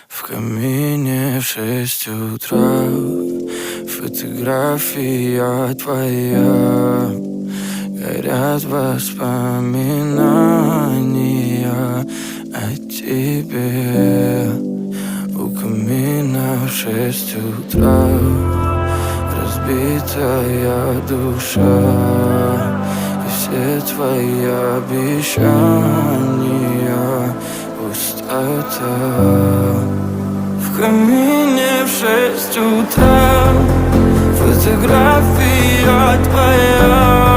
В камине в 6 утра фотография твоя. Горят воспоминания о тебе. У камина в 6 утра разбитая душа. И все твои обещания пустота. В камине в 6 утра фотография твоя.